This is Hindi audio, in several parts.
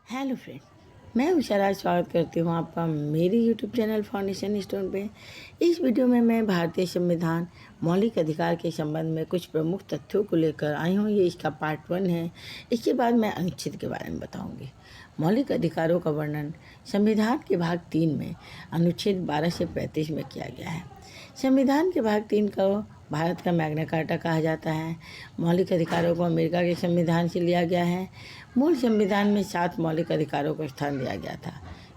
हेलो फ्रेंड, मैं उषा स्वागत करती हूँ आपका मेरी यूट्यूब चैनल फाउंडेशन स्टोन पे। इस वीडियो में मैं भारतीय संविधान मौलिक अधिकार के संबंध में कुछ प्रमुख तथ्यों को लेकर आई हूँ। ये इसका पार्ट 1 है। इसके बाद मैं अनुच्छेद के बारे में बताऊँगी। मौलिक अधिकारों का वर्णन संविधान के भाग 3 में अनुच्छेद 12 से 35 में किया गया है। संविधान के भाग 3 को भारत का मैग्ना कार्टा कहा जाता है। मौलिक अधिकारों को अमेरिका के संविधान से लिया गया है। मूल संविधान में 7 मौलिक अधिकारों को स्थान दिया गया था,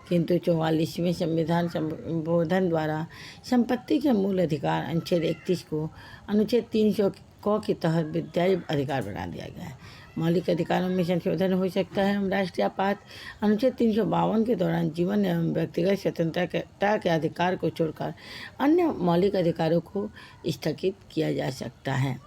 किंतु 44वें संविधान संशोधन द्वारा संपत्ति के मूल अधिकार अनुच्छेद 31 को अनुच्छेद 300 क के तहत विधायी अधिकार बना दिया गया है। मौलिक अधिकारों में संशोधन हो सकता है। राष्ट्रीय आपात अनुच्छेद 352 के दौरान जीवन एवं व्यक्तिगत स्वतंत्रता के अधिकार को छोड़कर अन्य मौलिक अधिकारों को स्थगित किया जा सकता है।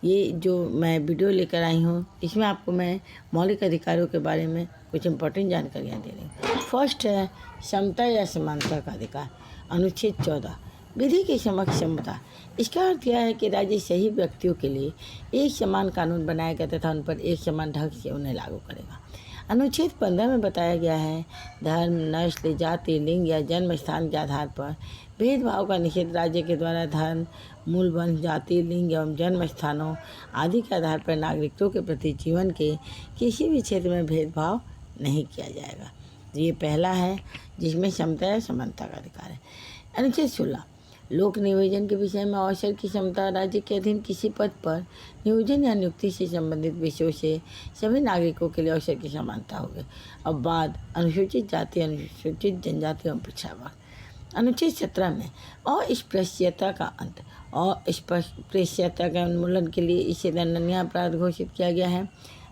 ये जो मैं वीडियो लेकर आई हूँ, इसमें आपको मैं मौलिक अधिकारों के बारे में कुछ इम्पोर्टेंट जानकारियाँ दे रही हूँ। फर्स्ट है समता या समानता का अधिकार, अनुच्छेद 14, विधि के समक्ष समता। इसका अर्थ यह है कि राज्य सही व्यक्तियों के लिए एक समान कानून बनाएगा तथा उन पर एक समान ढंग से उन्हें लागू करेगा। अनुच्छेद 15 में बताया गया है धर्म, नस्ल, जाति, लिंग या जन्म स्थान के आधार पर भेदभाव का निषेध राज्य के द्वारा धर्म, मूल वंश, जाति, लिंग एवं जन्म स्थानों आदि के आधार पर नागरिकों के प्रति जीवन के किसी भी क्षेत्र में भेदभाव नहीं किया जाएगा। ये पहला है जिसमें समता या समानता का अधिकार है। अनुच्छेद 16, लोक नियोजन के विषय में अवसर की क्षमता। राज्य के अधीन किसी पद पर नियोजन या नियुक्ति से संबंधित विषयों से सभी नागरिकों के लिए अवसर की समानता होगी। अब बाद अनुसूचित जाति, अनुसूचित जनजाति एवं पिछड़ा वर्ग। अनुच्छेद 17 में अस्पृश्यता का अंत और अस्पृश्यता के उन्मूलन के लिए इसे दंडनीय अपराध घोषित किया गया है।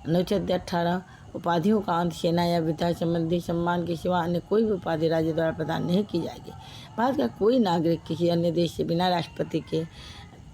अनुच्छेद 18, उपाधियों का अंत। सेना या विधा संबंधी सम्मान के सिवा अन्य कोई भी उपाधि राज्य द्वारा प्रदान नहीं की जाएगी। भारत का कोई नागरिक किसी अन्य देश से बिना राष्ट्रपति के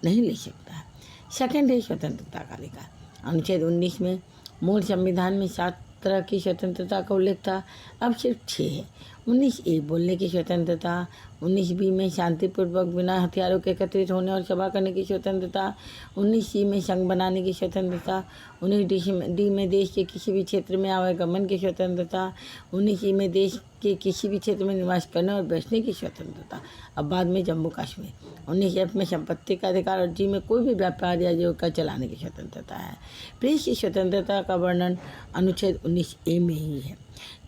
नहीं ले सकता है। सेकंड है स्वतंत्रता का अधिकार। अनुच्छेद 19 में मूल संविधान में 7 तरह की स्वतंत्रता का उल्लेख था, अब सिर्फ 6 है। 19A बोलने की स्वतंत्रता, 19B में शांतिपूर्वक बिना हथियारों के एकत्रित होने और सभा करने की स्वतंत्रता, 19C में संघ बनाने की स्वतंत्रता, 19D में देश के किसी भी क्षेत्र में आवागमन की स्वतंत्रता, 19E में देश के किसी भी क्षेत्र में निवास करने और बैठने की स्वतंत्रता। अब बाद में जम्मू कश्मीर। 19F में संपत्ति का अधिकार और G में कोई भी व्यापार या जीविका चलाने की स्वतंत्रता है। प्रेस की स्वतंत्रता का वर्णन अनुच्छेद 19A में ही है।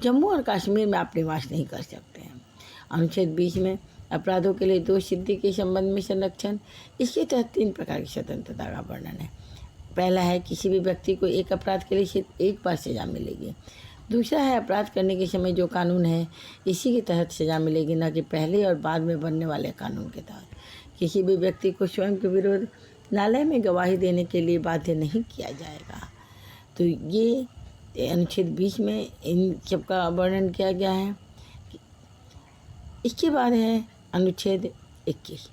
जम्मू और कश्मीर में आप निवास नहीं कर सकते हैं। अनुच्छेद 20 में अपराधों के लिए दोष सिद्धि के संबंध में संरक्षण। इसके तहत 3 प्रकार की स्वतंत्रता का वर्णन है। पहला है किसी भी व्यक्ति को एक अपराध के लिए सिर्फ एक बार सजा मिलेगी। दूसरा है अपराध करने के समय जो कानून है इसी के तहत सजा मिलेगी, न कि पहले और बाद में बनने वाले कानून के तहत। किसी भी व्यक्ति को स्वयं के विरुद्ध न्यायालय में गवाही देने के लिए बाध्य नहीं किया जाएगा। तो ये अनुच्छेद 20 में इन सब का वर्णन किया गया है। इसके बाद है अनुच्छेद 21,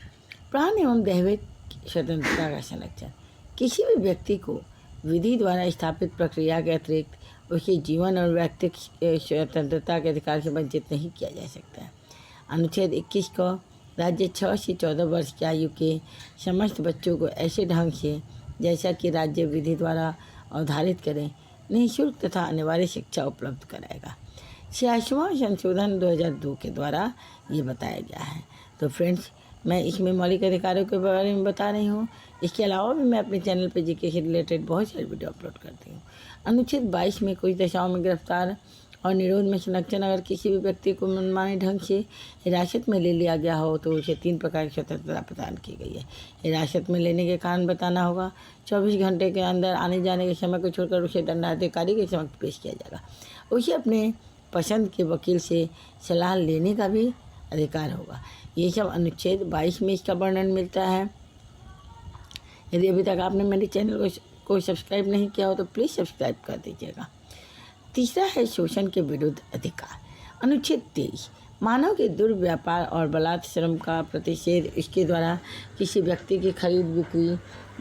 प्राण एवं दैहिक स्वतंत्रता का संरक्षण। किसी भी व्यक्ति को विधि द्वारा स्थापित प्रक्रिया के अतिरिक्त उसके जीवन और व्यक्तिगत स्वतंत्रता के अधिकार से वंचित नहीं किया जा सकता है। अनुच्छेद 21 को राज्य 6 से 14 वर्ष की आयु के समस्त बच्चों को ऐसे ढंग से जैसा कि राज्य विधि द्वारा अवधारित करें निःशुल्क तथा अनिवार्य शिक्षा उपलब्ध कराएगा। 86वां संशोधन 2002 के द्वारा ये बताया गया है। तो फ्रेंड्स, मैं इसमें मौलिक अधिकारों के बारे में बता रही हूँ। इसके अलावा भी मैं अपने चैनल पर जीके से रिलेटेड बहुत सारे वीडियो अपलोड करती हूँ। अनुच्छेद 22 में कुछ दशाओं में गिरफ्तार और निरोध में संरक्षण। अगर किसी भी व्यक्ति को मनमाने ढंग से हिरासत में ले लिया गया हो तो उसे 3 प्रकार की स्वतंत्रता प्रदान की गई है। हिरासत में लेने के कारण बताना होगा। 24 घंटे के अंदर आने जाने के समय को छोड़कर उसे दंडाधिकारी के समक्ष पेश किया जाएगा। उसे अपने पसंद के वकील से सलाह लेने का भी अधिकार होगा। ये सब अनुच्छेद 22 में इसका वर्णन मिलता है। यदि अभी तक आपने मेरे चैनल को सब्सक्राइब नहीं किया हो तो प्लीज़ सब्सक्राइब कर दीजिएगा। तीसरा है शोषण के विरुद्ध अधिकार। अनुच्छेद 23, मानव के दुर्व्यापार और बलात् श्रम का प्रतिषेध। इसके द्वारा किसी व्यक्ति की खरीद बिक्री,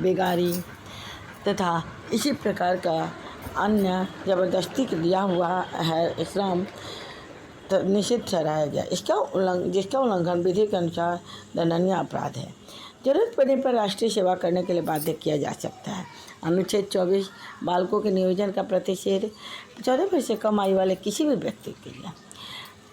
बेगारी तथा इसी प्रकार का अन्य जबरदस्ती लिया हुआ है श्रम निषिद्ध ठहराया गया। जिसका उल्लंघन विधि के अनुसार दंडनीय अपराध है। जरूरत पड़ने पर राष्ट्रीय सेवा करने के लिए बाध्य किया जा सकता है। अनुच्छेद 24 बालकों के नियोजन का प्रतिषेध 14 वर्ष से कम आयु वाले किसी भी व्यक्ति के लिए।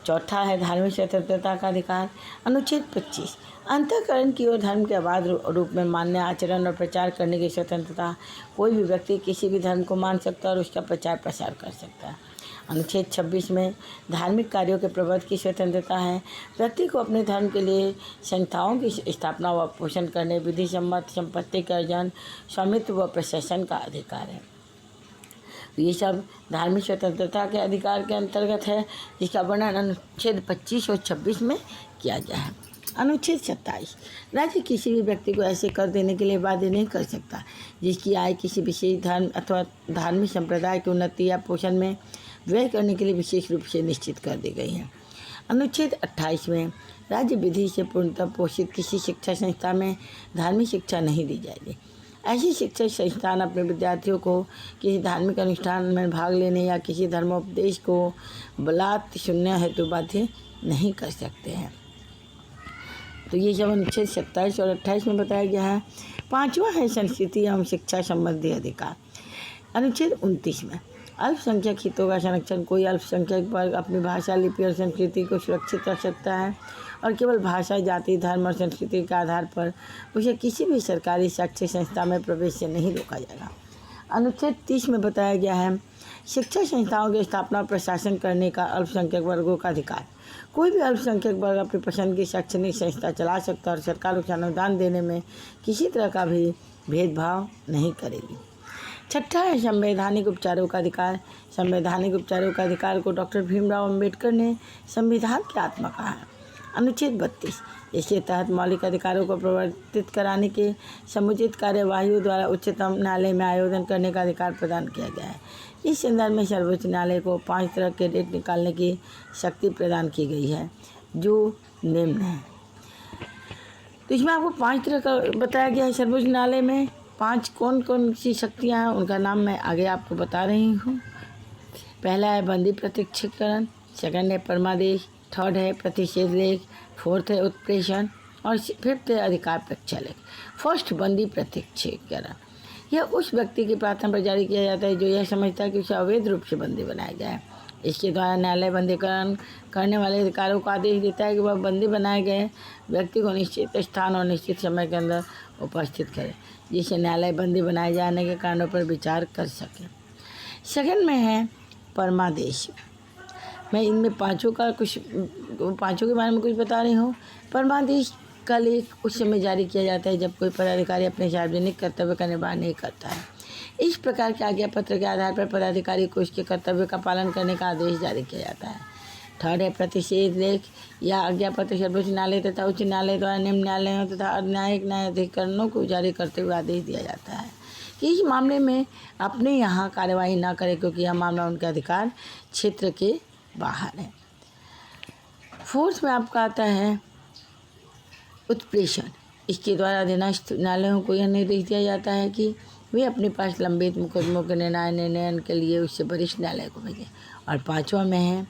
चौथा है धार्मिक स्वतंत्रता का अधिकार। अनुच्छेद 25 अंतःकरण की ओर धर्म के अबाध रूप में मान्य आचरण और प्रचार करने की स्वतंत्रता। कोई भी व्यक्ति किसी भी धर्म को मान सकता है और उसका प्रचार प्रसार कर सकता है। अनुच्छेद 26 में धार्मिक कार्यों के प्रबंध की स्वतंत्रता है। व्यक्ति को अपने धर्म के लिए संस्थाओं की स्थापना व पोषण करने, विधि सम्मत संपत्ति का अर्जन, स्वामित्व व प्रशासन का अधिकार है। ये सब धार्मिक स्वतंत्रता के अधिकार के अंतर्गत है, जिसका वर्णन अनुच्छेद 25 और 26 में किया गया है। अनुच्छेद 27 राज्य किसी भी व्यक्ति को ऐसे कर देने के लिए बाध्य नहीं कर सकता जिसकी आय किसी विशेष धर्म अथवा धार्मिक संप्रदाय की उन्नति या पोषण में व्यय करने के लिए विशेष रूप से निश्चित कर दी गई है। अनुच्छेद 28 में राज्य विधि से पूर्णतः पोषित किसी शिक्षा संस्था में धार्मिक शिक्षा नहीं दी जाएगी। ऐसी शिक्षण संस्थान अपने विद्यार्थियों को किसी धार्मिक अनुष्ठान में भाग लेने या किसी धर्मोपदेश को बलात् सुनने हेतु बाध्य नहीं कर सकते हैं। तो ये सब अनुच्छेद 27 और 28 में बताया गया है। पांचवा है संस्कृति एवं शिक्षा संबंधी अधिकार। अनुच्छेद 29 में अल्पसंख्यक हितों का संरक्षण। कोई अल्पसंख्यक वर्ग अपनी भाषा, लिपि और संस्कृति को सुरक्षित रख सकता है और केवल भाषा, जाति, धर्म और संस्कृति के आधार पर उसे किसी भी सरकारी शैक्षिक संस्था में प्रवेश से नहीं रोका जाएगा। अनुच्छेद 30 में बताया गया है शिक्षा संस्थाओं की स्थापना और प्रशासन करने का अल्पसंख्यक वर्गों का अधिकार। कोई भी अल्पसंख्यक वर्ग अपनी पसंद की शैक्षणिक संस्था चला सकता है और सरकार उसे अनुदान देने में किसी तरह का भी भेदभाव नहीं करेगी। छठा है संवैधानिक उपचारों का अधिकार। संवैधानिक उपचारों का अधिकार को डॉक्टर भीमराव अंबेडकर ने संविधान की आत्मा कहा है। अनुच्छेद 32 इसके तहत मौलिक अधिकारों को प्रवर्तित कराने के समुचित कार्यवाहियों द्वारा उच्चतम न्यायालय में आयोजन करने का अधिकार प्रदान किया गया है। इस संदर्भ में सर्वोच्च न्यायालय को 5 तरह के रेट निकालने की शक्ति प्रदान की गई है, जो निम्न है। तो इसमें आपको 5 तरह का बताया गया है सर्वोच्च न्यायालय में। 5 कौन कौन सी शक्तियाँ हैं उनका नाम मैं आगे आपको बता रही हूँ। पहला है बंदी प्रत्यक्षीकरण, सेकंड है परमादेश, थर्ड है प्रतिषेध लेख, फोर्थ है उत्प्रेषण और फिफ्थ है अधिकार प्रक्षालेख। फर्स्ट बंदी प्रत्यक्षीकरण, यह उस व्यक्ति की प्रार्थना पर जारी किया जाता है जो यह समझता है कि उसे अवैध रूप से बंदी बनाया गया है। इसके द्वारा न्यायालय बंदीकरण करने वाले अधिकारियों को आदेश देता है कि वह बंदी बनाए गए व्यक्ति को निश्चित स्थान और निश्चित समय के अंदर उपस्थित करे, जिससे न्यायालय बंदी बनाए जाने के कारणों पर विचार कर सके। सेकंड में है परमादेश। मैं इनमें पांचों के बारे में कुछ बता रही हूँ। परमादेश का लेख उस समय जारी किया जाता है जब कोई पदाधिकारी अपने सार्वजनिक कर्तव्य का निर्वाह नहीं करता है। इस प्रकार के आज्ञा पत्र के आधार पर पदाधिकारी को उसके कर्तव्य का पालन करने का आदेश जारी किया जाता है। थर्ड है प्रतिषेध लेख या आज्ञा पत्र सर्वोच्च न्यायालय तथा उच्च न्यायालय द्वारा निम्न न्यायालयों तथा न्यायिक न्यायाधिकरणों को जारी करते हुए आदेश दिया जाता है कि इस मामले में अपने यहाँ कार्यवाही न करें क्योंकि यह मामला उनके अधिकार क्षेत्र के बाहर है। फोर्थ में आपका आता है उत्प्रेषण। इसके द्वारा अधीनस्थ न्यायालयों को यह निर्देश दिया जाता है कि वे अपने पास लंबित मुकदमों के निर्णय के लिए उससे वरिष्ठ न्यायालय को भेजें। और पांचवा में है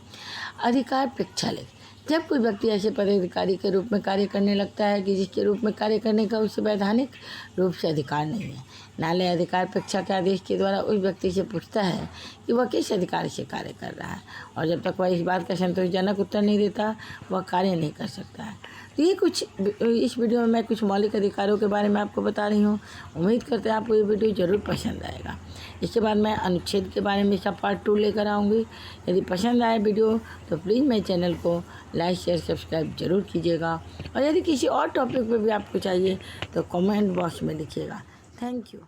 अधिकार प्रक्षालेख। जब कोई व्यक्ति ऐसे पदाधिकारी के रूप में कार्य करने लगता है कि जिसके रूप में कार्य करने का उसे वैधानिक रूप से अधिकार नहीं है, न्यायालय अधिकार प्रक्षा के आदेश के द्वारा उस व्यक्ति से पूछता है कि वह किस अधिकार से कार्य कर रहा है, और जब तक वह इस बात का संतोषजनक उत्तर नहीं देता वह कार्य नहीं कर सकता है। तो ये कुछ इस वीडियो में मैं कुछ मौलिक अधिकारों के बारे में आपको बता रही हूँ। उम्मीद करते हैं आपको ये वीडियो ज़रूर पसंद आएगा। इसके बाद मैं अनुच्छेद के बारे में इसका पार्ट 2 लेकर आऊँगी। यदि पसंद आए वीडियो तो प्लीज़ मेरे चैनल को लाइक शेयर सब्सक्राइब जरूर कीजिएगा, और यदि किसी और टॉपिक पर भी आपको चाहिए तो कमेंट बॉक्स में लिखिएगा। Thank you.